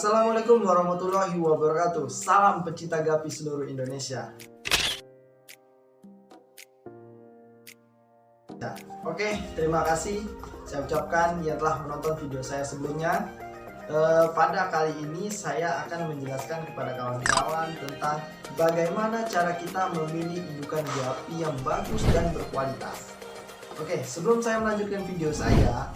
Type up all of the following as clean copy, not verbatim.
Assalamualaikum warahmatullahi wabarakatuh. Salam pecinta gapi seluruh Indonesia. Oke, terima kasih saya ucapkan yang telah menonton video saya sebelumnya. Pada kali ini saya akan menjelaskan kepada kawan-kawan tentang bagaimana cara kita memilih indukan gapi yang bagus dan berkualitas. Oke, sebelum saya melanjutkan video saya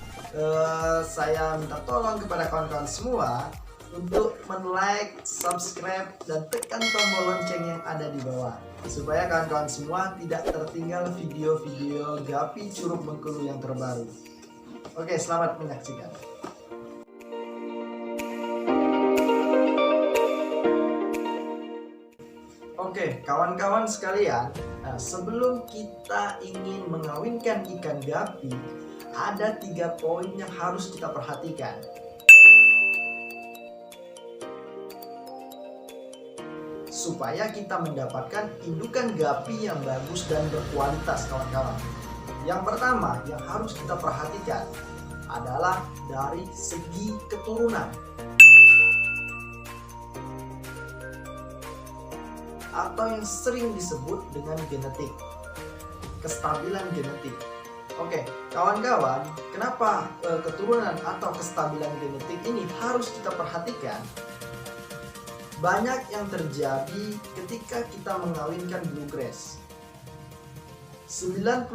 minta tolong kepada kawan-kawan semua untuk like, subscribe, dan tekan tombol lonceng yang ada di bawah supaya kawan-kawan semua tidak tertinggal video-video gapi Curug Bengkulu yang terbaru. Oke, selamat menyaksikan. Oke, kawan-kawan sekalian, sebelum kita ingin mengawinkan ikan gapi, ada 3 poin yang harus kita perhatikan. Supaya kita mendapatkan indukan gapi yang bagus dan berkualitas, kawan-kawan. Yang pertama yang harus kita perhatikan adalah dari segi keturunan atau yang sering disebut dengan genetik, kestabilan genetik. Oke, kawan-kawan, kenapa keturunan atau kestabilan genetik ini harus kita perhatikan? Banyak yang terjadi ketika kita mengawinkan bluegrass. 95%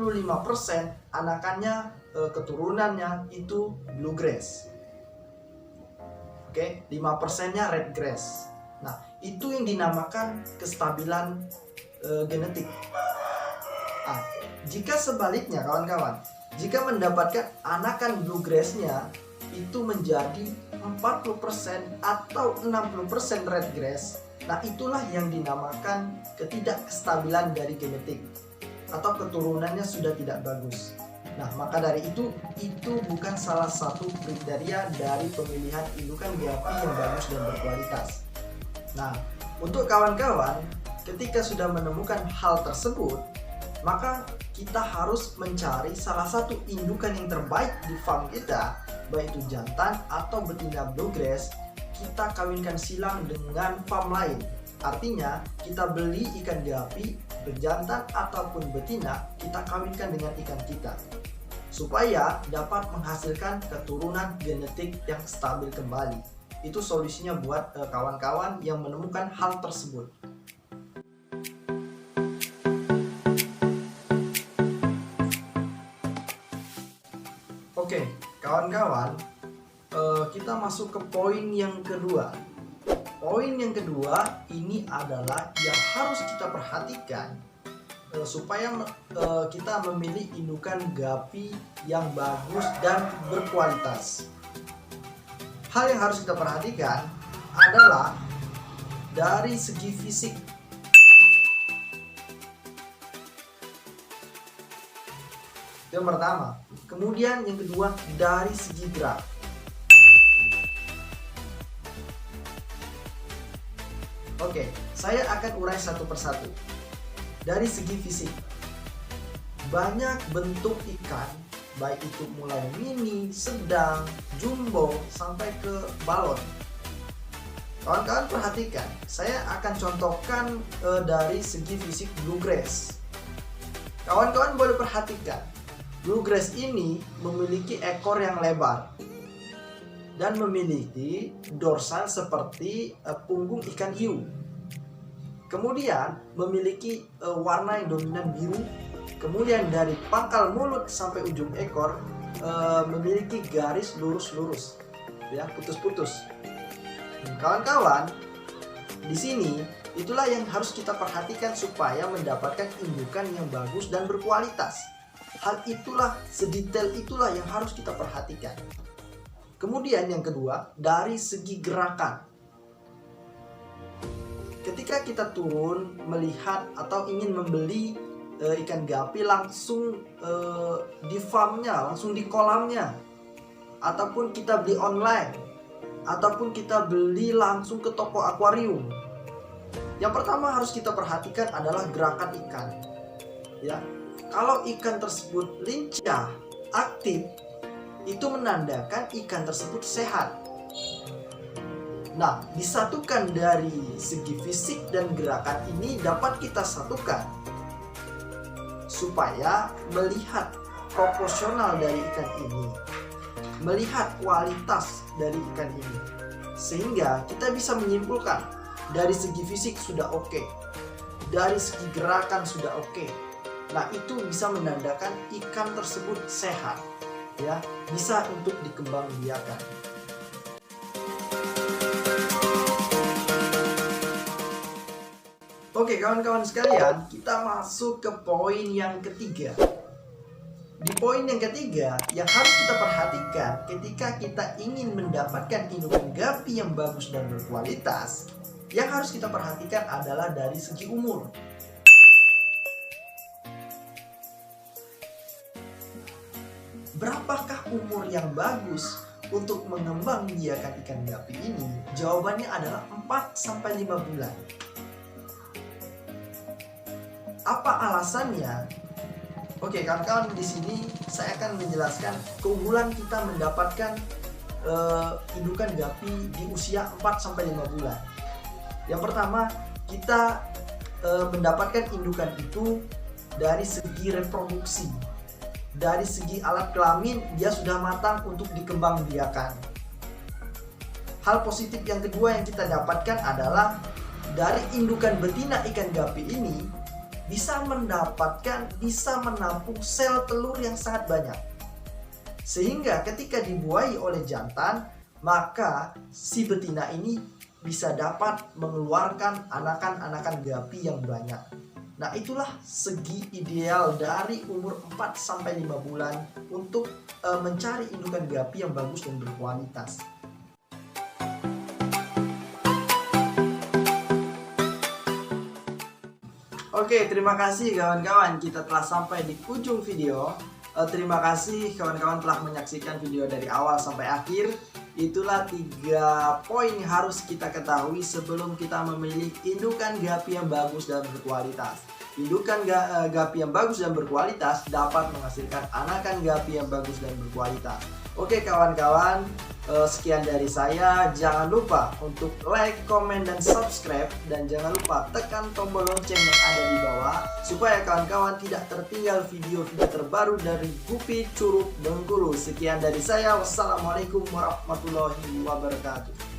anakannya keturunannya itu bluegrass. Oke, 5%-nya redgrass. Nah, itu yang dinamakan kestabilan genetik. Jika sebaliknya, kawan-kawan, jika mendapatkan anakan bluegrass-nya itu menjadi 40% atau 60% redgrass, nah itulah yang dinamakan ketidakstabilan dari genetik atau keturunannya sudah tidak bagus. Nah, maka dari itu bukan salah satu kriteria dari pemilihan indukan gapi yang bagus dan berkualitas. Nah, untuk kawan-kawan, ketika sudah menemukan hal tersebut, maka kita harus mencari salah satu indukan yang terbaik di farm kita, baik itu jantan atau betina bluegrass, kita kawinkan silang dengan farm lain. Artinya, kita beli ikan gapi, berjantan ataupun betina, kita kawinkan dengan ikan kita, supaya dapat menghasilkan keturunan genetik yang stabil kembali. Itu solusinya buat kawan-kawan yang menemukan hal tersebut. Oke, kawan-kawan, kita masuk ke poin yang kedua. Poin yang kedua ini adalah yang harus kita perhatikan supaya kita memilih indukan gapi yang bagus dan berkualitas. Hal yang harus kita perhatikan adalah dari segi fisik. Yang pertama. Kemudian yang kedua dari segi gerak. Oke, saya akan urai satu persatu. Dari segi fisik, banyak bentuk ikan, baik itu mulai mini, sedang, jumbo, sampai ke balon. Kawan-kawan perhatikan, saya akan contohkan dari segi fisik bluegrass. Kawan-kawan boleh perhatikan, bluegrass ini memiliki ekor yang lebar dan memiliki dorsal seperti punggung ikan hiu. Kemudian memiliki warna yang dominan biru. Kemudian dari pangkal mulut sampai ujung ekor memiliki garis lurus-lurus, ya, putus-putus. Kawan-kawan, di sini itulah yang harus kita perhatikan supaya mendapatkan indukan yang bagus dan berkualitas. Hal itulah, sedetail itulah yang harus kita perhatikan. Kemudian yang kedua, dari segi gerakan. Ketika kita turun melihat atau ingin membeli ikan gapi langsung di farmnya, langsung di kolamnya, ataupun kita beli online, ataupun kita beli langsung ke toko akuarium, yang pertama harus kita perhatikan adalah gerakan ikan, ya. Kalau ikan tersebut lincah, aktif, itu menandakan ikan tersebut sehat. Nah, disatukan dari segi fisik dan gerakan ini dapat kita satukan supaya melihat proporsional dari ikan ini, melihat kualitas dari ikan ini, sehingga kita bisa menyimpulkan dari segi fisik sudah oke, dari segi gerakan sudah oke. Nah, itu bisa menandakan ikan tersebut sehat, ya, bisa untuk dikembangbiakan. Oke kawan-kawan sekalian, kita masuk ke poin yang ketiga. Di poin yang ketiga, yang harus kita perhatikan ketika kita ingin mendapatkan indukan gapi yang bagus dan berkualitas, yang harus kita perhatikan adalah dari segi umur. Berapakah umur yang bagus untuk mengembangbiakan ikan gapi ini? Jawabannya adalah 4-5 bulan. Apa alasannya? Oke, kawan-kawan, di sini saya akan menjelaskan keunggulan kita mendapatkan indukan gapi di usia 4-5 bulan. Yang pertama, kita mendapatkan indukan itu dari segi reproduksi. Dari segi alat kelamin, dia sudah matang untuk dikembangbiakan. Hal positif yang kedua yang kita dapatkan adalah dari indukan betina ikan gapi ini bisa menampung sel telur yang sangat banyak, sehingga ketika dibuai oleh jantan, maka si betina ini bisa dapat mengeluarkan anakan-anakan gapi yang banyak. Nah, itulah segi ideal dari umur 4-5 bulan untuk mencari indukan gapi yang bagus dan berkualitas. Oke, terima kasih kawan-kawan, kita telah sampai di ujung video. Terima kasih kawan-kawan telah menyaksikan video dari awal sampai akhir. Itulah 3 poin yang harus kita ketahui sebelum kita memilih indukan gapi yang bagus dan berkualitas. Indukan gapi yang bagus dan berkualitas dapat menghasilkan anakan gapi yang bagus dan berkualitas. Oke kawan-kawan, sekian dari saya. Jangan lupa untuk like, komen, dan subscribe. Dan jangan lupa tekan tombol lonceng yang ada di bawah supaya kawan-kawan tidak tertinggal video-video terbaru dari Gupi Curug Bengkulu. Sekian dari saya. Wassalamualaikum warahmatullahi wabarakatuh.